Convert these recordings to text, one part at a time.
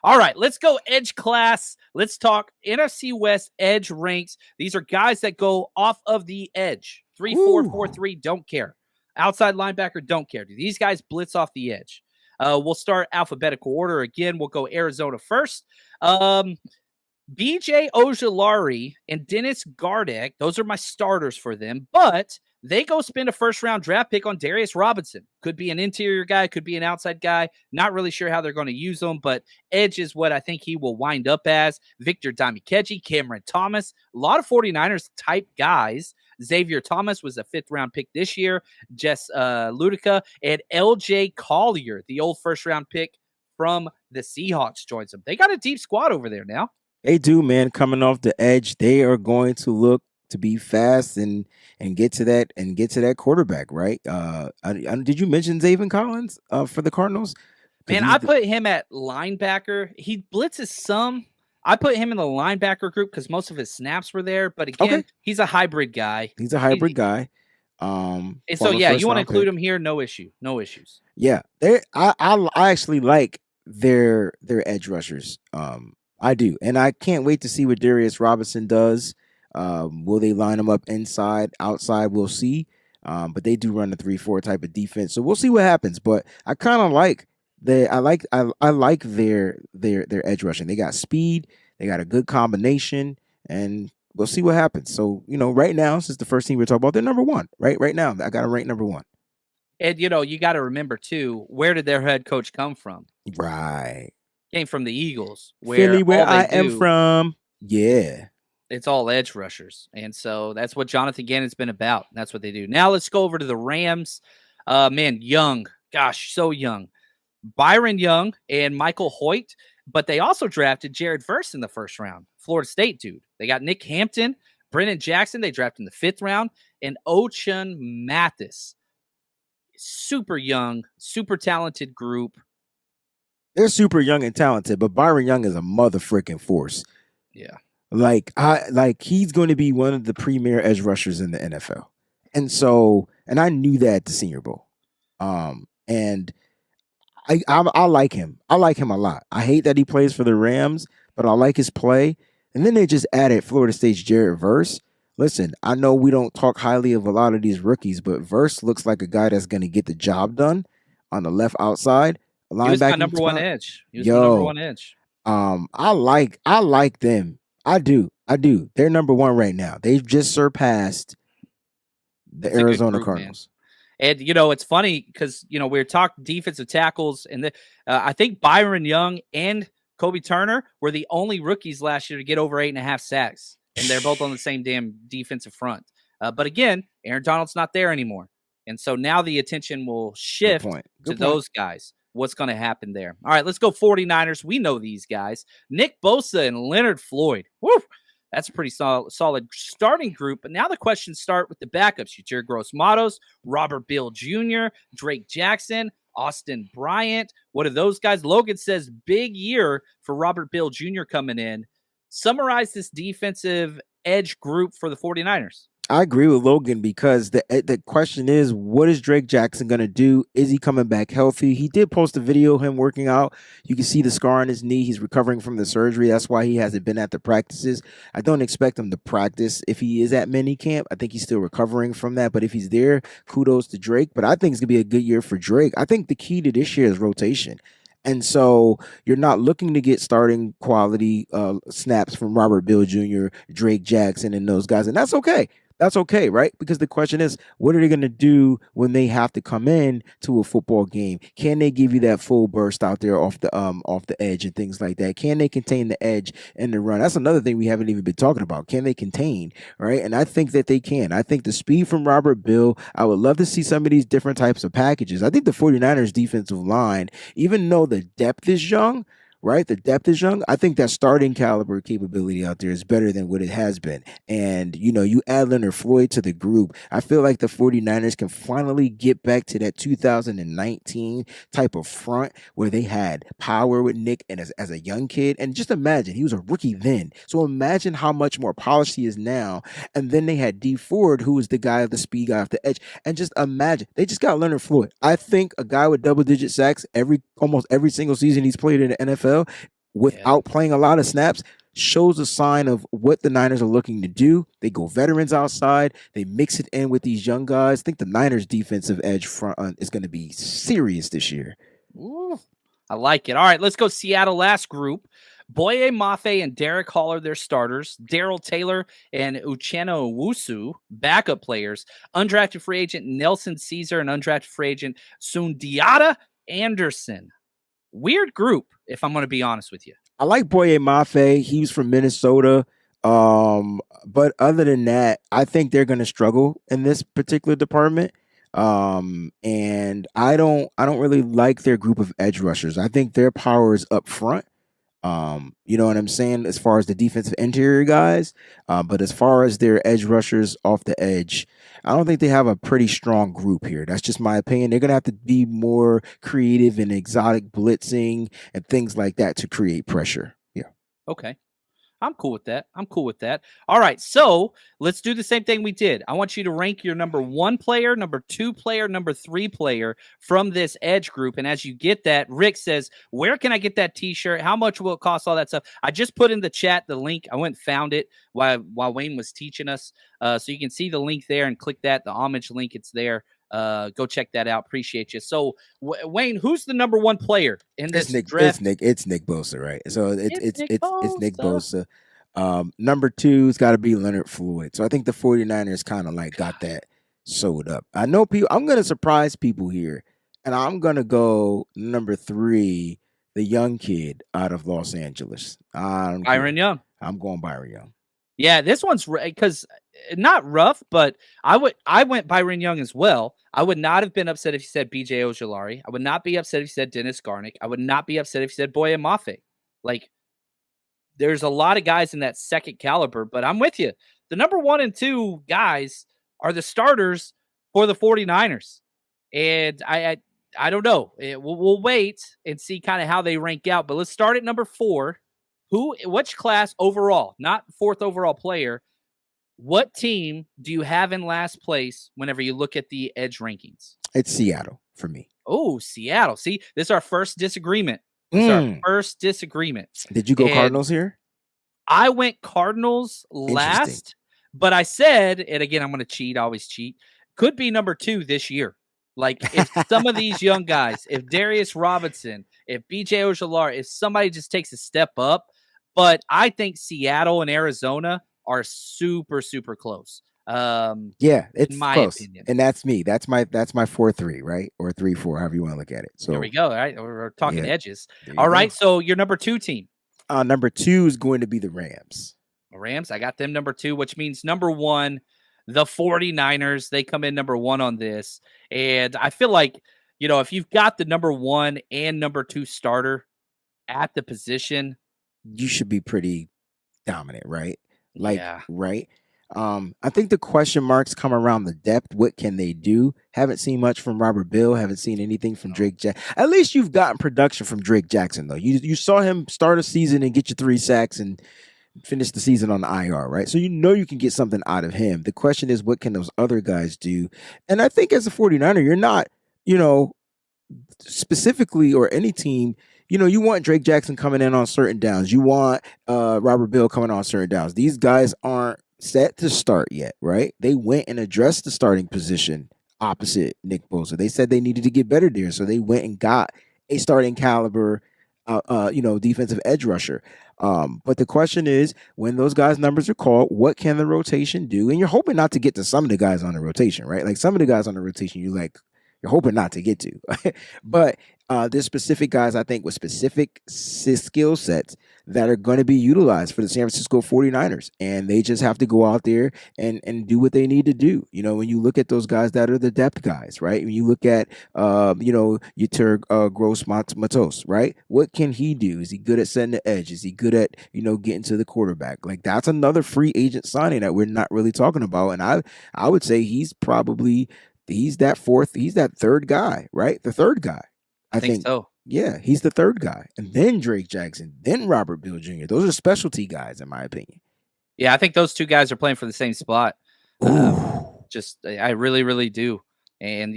All right, let's go edge class. Let's talk NFC West edge ranks. These are guys that go off of the edge. 3-4, Ooh. 4-3, don't care. Outside linebacker, don't care. Do these guys blitz off the edge? We'll start alphabetical order again. We'll go Arizona first. BJ Ojulari and Dennis Gardeck, those are my starters for them, but they go spend a first-round draft pick on Darius Robinson. Could be an interior guy, could be an outside guy. Not really sure how they're going to use him, but edge is what I think he will wind up as. Victor Damikeji, Cameron Thomas, a lot of 49ers type guys. Xavier Thomas was a fifth-round pick this year. Jess Ludica and LJ Collier, the old first-round pick from the Seahawks, joins them. They got a deep squad over there now. They do, man. Coming off the edge, they are going to look to be fast and get to that quarterback, right? Did you mention Zaven Collins for the Cardinals? Man, I put him at linebacker. He blitzes some. I put him in the linebacker group because most of his snaps were there. But again, he's a hybrid guy. He's a hybrid guy. And so yeah, you want to include him here? No issue. No issues. Yeah, I actually like their edge rushers. I do, and I can't wait to see what Darius Robinson does. Will they line him up inside, outside? We'll see. But they do run a 3-4 type of defense, so we'll see what happens. But I kind of like I like their edge rushing. They got speed, they got a good combination, and we'll see what happens. So right now, since the first team we're talking about, they're number one. Right now, I got them ranked number one. And you got to remember too, where did their head coach come from? Right. Came from the Eagles, Philly, where I am from. Yeah. It's all edge rushers. And so that's what Jonathan Gannon's been about. That's what they do. Now let's go over to the Rams. Man, young. Gosh, so young. Byron Young and Michael Hoyt. But they also drafted Jared Verse in the first round. Florida State dude. They got Nick Hampton, Brennan Jackson. They drafted in the fifth round. And Ochun Mathis. Super young, super talented group. They're super young and talented, but Byron Young is a mother freaking force. Yeah. Like he's going to be one of the premier edge rushers in the NFL. And I knew that at the Senior Bowl. And I like him. I like him a lot. I hate that he plays for the Rams, but I like his play. And then they just added Florida State's Jared Verse. Listen, I know we don't talk highly of a lot of these rookies, but Verse looks like a guy that's going to get the job done on the left outside. He was my number one edge. I like them. I do. They're number one right now. They've just surpassed the Arizona Cardinals. Man. And it's funny because we're talking defensive tackles, and I think Byron Young and Kobe Turner were the only rookies last year to get over 8.5 sacks, and they're both on the same damn defensive front. But again, Aaron Donald's not there anymore, and so now the attention will shift to those guys. What's going to happen there? All right, let's go 49ers. We know these guys. Nick Bosa and Leonard Floyd. Woo! That's a pretty solid starting group. But now the questions start with the backups. Yatir Gross-Matos, Robert Bill Jr., Drake Jackson, Austin Bryant. What are those guys? Logan says big year for Robert Bill Jr. coming in. Summarize this defensive edge group for the 49ers. I agree with Logan because the question is, what is Drake Jackson going to do? Is he coming back healthy? He did post a video of him working out. You can see the scar on his knee. He's recovering from the surgery. That's why he hasn't been at the practices. I don't expect him to practice if he is at minicamp. I think he's still recovering from that. But if he's there, kudos to Drake. But I think it's going to be a good year for Drake. I think the key to this year is rotation. And so you're not looking to get starting quality snaps from Robert Bill Jr., Drake Jackson, and those guys. And that's okay. That's okay, right? Because the question is, what are they going to do when they have to come in to a football game? Can they give you that full burst out there off the edge and things like that? Can they contain the edge and the run? That's another thing we haven't even been talking about. Can they contain, right? And I think that they can. I think the speed from Robert Bill, I would love to see some of these different types of packages. I think the 49ers defensive line, even though the depth is young, right? The depth is young. I think that starting caliber capability out there is better than what it has been. And, you add Leonard Floyd to the group. I feel like the 49ers can finally get back to that 2019 type of front where they had power with Nick and as a young kid. And just imagine, he was a rookie then. So imagine how much more polished he is now. And then they had D Ford, who was the guy, the speed guy off the edge. And just imagine, they just got Leonard Floyd. I think a guy with double-digit sacks almost every single season he's played in the NFL, Yeah. without playing a lot of snaps shows a sign of what the Niners are looking to do. They go veterans outside. They mix it in with these young guys. I think the Niners defensive edge front is going to be serious this year. Ooh, I like it. All right, let's go Seattle last group. Boye Mafe and Derek Hall are their starters. Daryl Taylor and Uchenna Owusu, backup players. Undrafted free agent Nelson Caesar and undrafted free agent Sundiata Anderson. Weird group, if I'm going to be honest with you. I like Boye Mafe. He's from Minnesota. But other than that, I think they're going to struggle in this particular department. And I don't really like their group of edge rushers. I think their power is up front. You know what I'm saying, as far as the defensive interior guys. But as far as their edge rushers off the edge, I don't think they have a pretty strong group here. That's just my opinion. They're gonna have to be more creative and exotic blitzing and things like that to create pressure. Yeah. Okay. I'm cool with that. I'm cool with that. All right. So let's do the same thing we did. I want you to rank your number 1 player, number 2 player, number 3 player from this edge group. And as you get that, Rick says, where can I get that t-shirt? How much will it cost? All that stuff. I just put in the chat the link. I went and found it while Wayne was teaching us. So you can see the link there and click that. The homage link, it's there. Go check that out. Appreciate you. So Wayne, who's the number 1 player in this draft? It's Nick Bosa, right? So it's Nick Bosa. Bosa. Number 2's got to be Leonard Floyd. So I think the 49ers kind of like got that sewed up. I know people. I'm gonna surprise people here, and I'm gonna go number 3, the young kid out of Los Angeles. Byron Young. I'm going Byron Young. Yeah, this one's because not rough, but I went Byron Young as well. I would not have been upset if you said BJ Ojolari. I would not be upset if you said Dennis Garnick. I would not be upset if you said Boye Mafe. Like, there's a lot of guys in that second caliber, but I'm with you. The number 1 and 2 guys are the starters for the 49ers. And I don't know. We'll wait and see kind of how they rank out, but let's start at number 4. Which class overall, not 4th overall player, what team do you have in last place whenever you look at the edge rankings? It's Seattle for me. Oh, Seattle. See, this is our first disagreement. Our first disagreement. Did you go Cardinals here? I went Cardinals last, but I said, and again, I'm going to cheat. I always cheat. Could be number 2 this year. Like, if some of these young guys, if Darius Robinson, if BJ Ojolari, if somebody just takes a step up, but I think Seattle and Arizona are super, super close. Yeah, it's my close. opinion. And that's me. That's my 4-3, right? Or 3-4, however you want to look at it. So there we go. All right. We're talking edges. All right. So your number 2 team. Number 2 is going to be the Rams. Rams. I got them number 2, which means number 1, the 49ers. They come in number 1 on this. And I feel like, if you've got the number 1 and number 2 starter at the position, you should be pretty dominant, right? Yeah. Right? I think the question marks come around the depth. What can they do? Haven't seen much from Robert Bill. Haven't seen anything from Drake Jackson. At least you've gotten production from Drake Jackson, though. You saw him start a season and get you 3 sacks and finish the season on the IR, right? So you can get something out of him. The question is, what can those other guys do? And I think as a 49er, you're not, specifically, or any team, you want Drake Jackson coming in on certain downs. You want Robert Bill coming on certain downs. These guys aren't set to start yet, right? They went and addressed the starting position opposite Nick Bosa. They said they needed to get better there, so they went and got a starting caliber, defensive edge rusher. But the question is, when those guys' numbers are called, what can the rotation do? And you're hoping not to get to some of the guys on the rotation, right? Like, some of the guys on the rotation, you're hoping not to get to. But there's specific guys, I think, with specific skill sets that are going to be utilized for the San Francisco 49ers. And they just have to go out there and do what they need to do. When you look at those guys that are the depth guys, right? When you look at, Yetur Gross Matos, right? What can he do? Is he good at setting the edge? Is he good at, getting to the quarterback? Like, that's another free agent signing that we're not really talking about. And I would say he's that third guy, right? The third guy. I think so. Yeah, he's the third guy. And then Drake Jackson, then Robert Bill Jr. Those are specialty guys, in my opinion. Yeah, I think those 2 guys are playing for the same spot. I really, really do. And,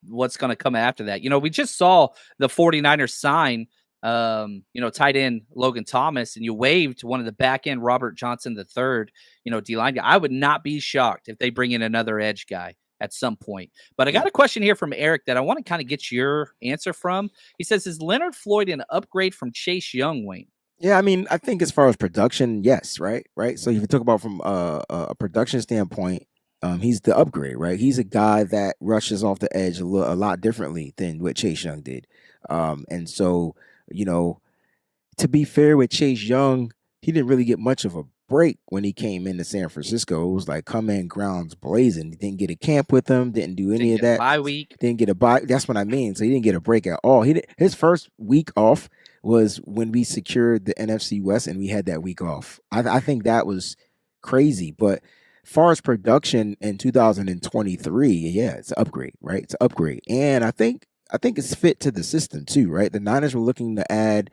what's going to come after that? We just saw the 49ers sign tight end Logan Thomas, and you waived one of the back end Robert Johnson the third, D-line guy. I would not be shocked if they bring in another edge guy at some point. But I got a question here from Eric that I want to kind of get your answer from. He says, is Leonard Floyd an upgrade from Chase Young, Wayne? Yeah, I mean, I think as far as production, yes, right. So if you talk about from a production standpoint, he's the upgrade, right? He's a guy that rushes off the edge a lot differently than what Chase Young did. And so, you know, to be fair with Chase Young, he didn't really get much of a break when he came into San Francisco. It was like come in grounds blazing. He didn't get a camp with them, didn't do any of that. Bye week. Didn't get a bye. That's what I mean. So he didn't get a break at all. His first week off was when we secured the NFC West and we had that week off. I think that was crazy. But far as production in 2023, yeah, it's an upgrade, right? It's an upgrade. And I think it's fit to the system too, right? The Niners were looking to add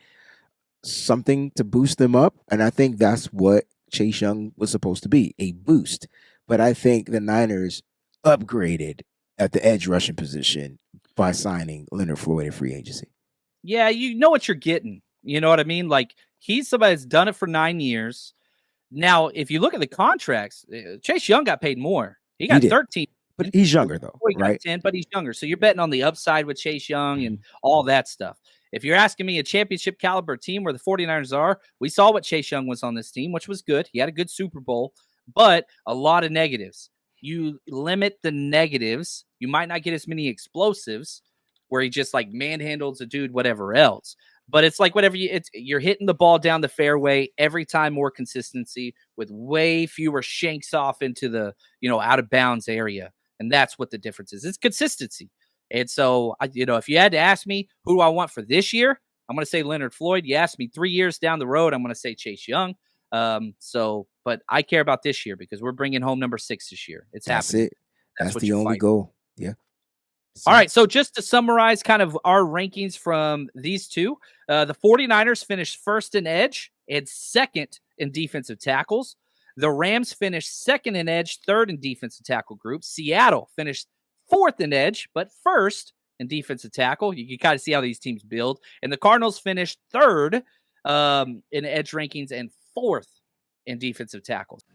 something to boost them up. And I think that's what Chase Young was supposed to be, a boost. But I think the Niners upgraded at the edge rushing position by signing Leonard Floyd in free agency. Yeah, you know what you're getting. You know what I mean? Like, he's somebody that's done it for 9 years. Now, if you look at the contracts, Chase Young got paid more. He got 13. But he's younger, though, right? 10, but he's younger. So you're betting on the upside with Chase Young and all that stuff. If you're asking me a championship caliber team where the 49ers are, we saw what Chase Young was on this team, which was good. He had a good Super Bowl, but a lot of negatives. You limit the negatives. You might not get as many explosives where he just like manhandles a dude, whatever else. But it's like whatever you're hitting the ball down the fairway every time, more consistency with way fewer shanks off into the, out of bounds area. And that's what the difference is. It's consistency. And so, if you had to ask me who do I want for this year, I'm going to say Leonard Floyd. You ask me 3 years down the road, I'm going to say Chase Young. But I care about this year because we're bringing home number 6 this year. It's happening. That's the only goal. Yeah. All right, so just to summarize kind of our rankings from these two, the 49ers finished first in edge and second in defensive tackles. The Rams finished second in edge, third in defensive tackle group. Seattle finished fourth in edge, but first in defensive tackle. You can kind of see how these teams build. And the Cardinals finished third in edge rankings and fourth in defensive tackles.